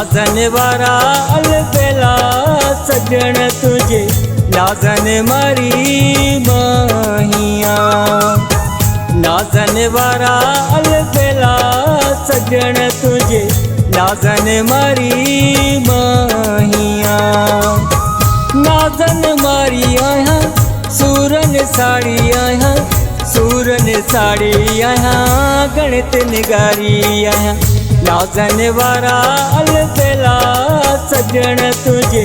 नाजन वारा अलबेला सजन तुझे नाजन मारी माहिया। नाजन वारा अलबेला सजन तुझे नाजन मारी माहिया। नाजन मारी आया सूरन साड़ी आया सूरन साड़ी आया गणित निगारी आया। नाजन वारा अलबेला सजन तुझे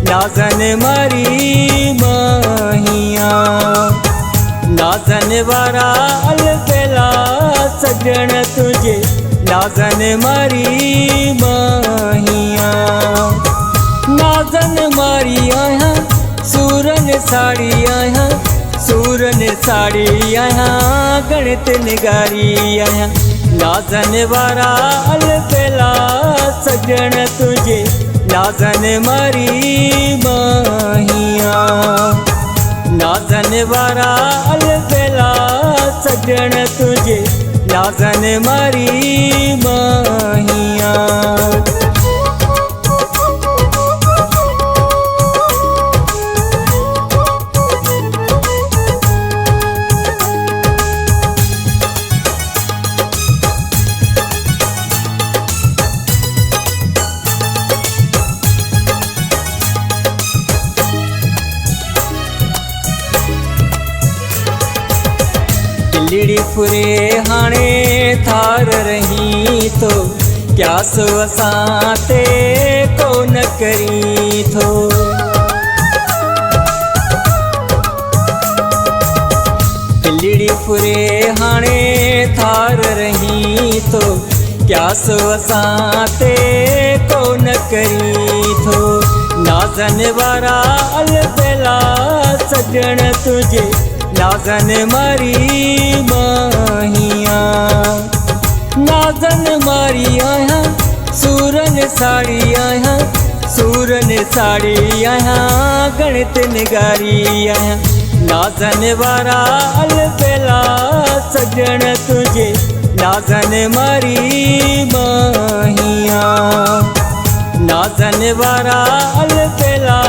नाजन मारी माहिया। नाजन वारा अलबेला सजन तुझे नाजन मारी माहिया। नाजन मारी आया सूरन साड़ी आया सूरन साड़ी आया गणित निगारी आया। नाजन वारा अलबेला सजन तुझे नाजन मारी माहिया। नाजन वारा अलबेला सजन तुझे नाजन मारी माहिया। लिड़ी फुरे हाणे थार रही तो क्या सो असाते को न करी थो। लिड़ी फुरे हाणे थार रही तो क्या सो असाते को न करी थो। नाजन वारा अलबेला सजन तुझे नाजन मारी माहिया। नाजन मारी आया सूरन साड़ी आया सूरन साड़ी आया गणित निगारी आया। नाजन वारा अलबेला सजन तुझे नाजन मारी माहिया। नाजन वारा अलबेला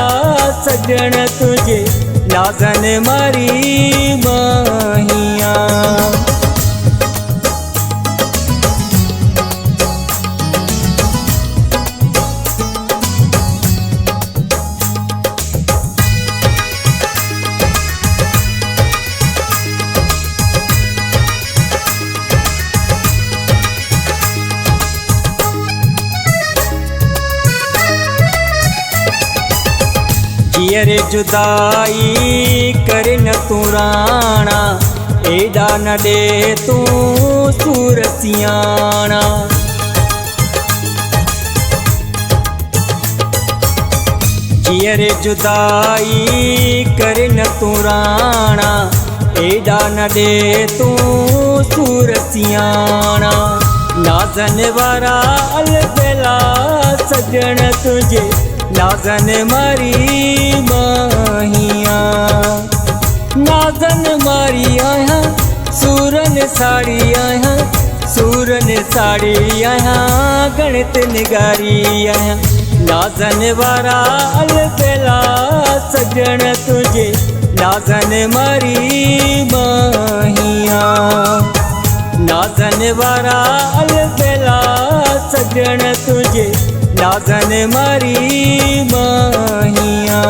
सजन तुझे नाजन मारी माहिया। जियरे जुदाई करे न तू राणा एडा न दे तू सूरसियाणा। जियरे जुदाई करे न तू राणा एडा न दे तू सूरसियाणा। नाजन वारा अलबेला सजन तुझे नाजन मारी माहिया। नाजन मारी आया सूरन साड़ी आया सूरन साड़ी आया गणित निगारी आया। नाजन वारा अलबेला सजन तुझे नाजन मारी माहिया। नाजन वारा अलबेला सजन तुझे नाजन मारी माहिया।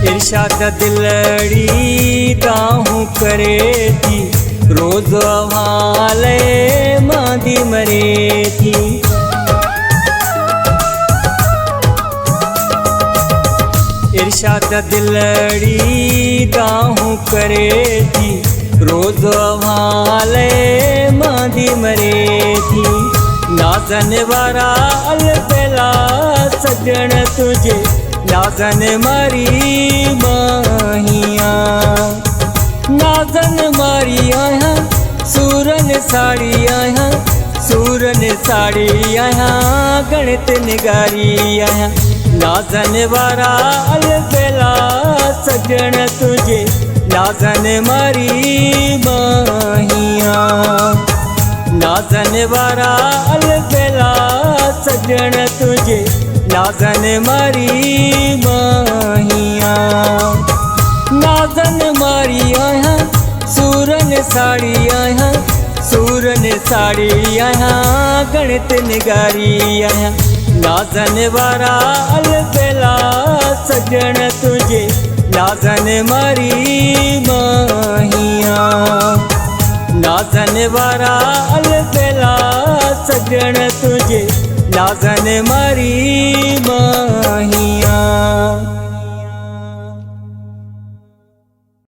इरशाद दिलड़ी ताहूं करे थी रोज हवाले मांदी मरे थी। इरशाद दिलड़ी ताहूं करे थी रोज हवाले मांदी मरे थी। नाजन वारा अलबेला सजन तुझे नाजन मारी माहिया। नाजन मारी आया सूरन साड़ी आया, सूरन साड़ी आया गणित निगारी आया। नाजन वारा अलबेला सजण तुझे, नाजन मारी माहिया। नाजन वारा अलबेला सजण तुझे, नाजन मारी माहिया। नाजन मारी आया सूरन साड़ी आया, सूरन साड़ी आया गणित निगारी आया। नाजन वारा अलबेला सजण तुझे, नाजन मारी माहिया। नाजन वारा अलबेला सजण तुझे, नाजन मारी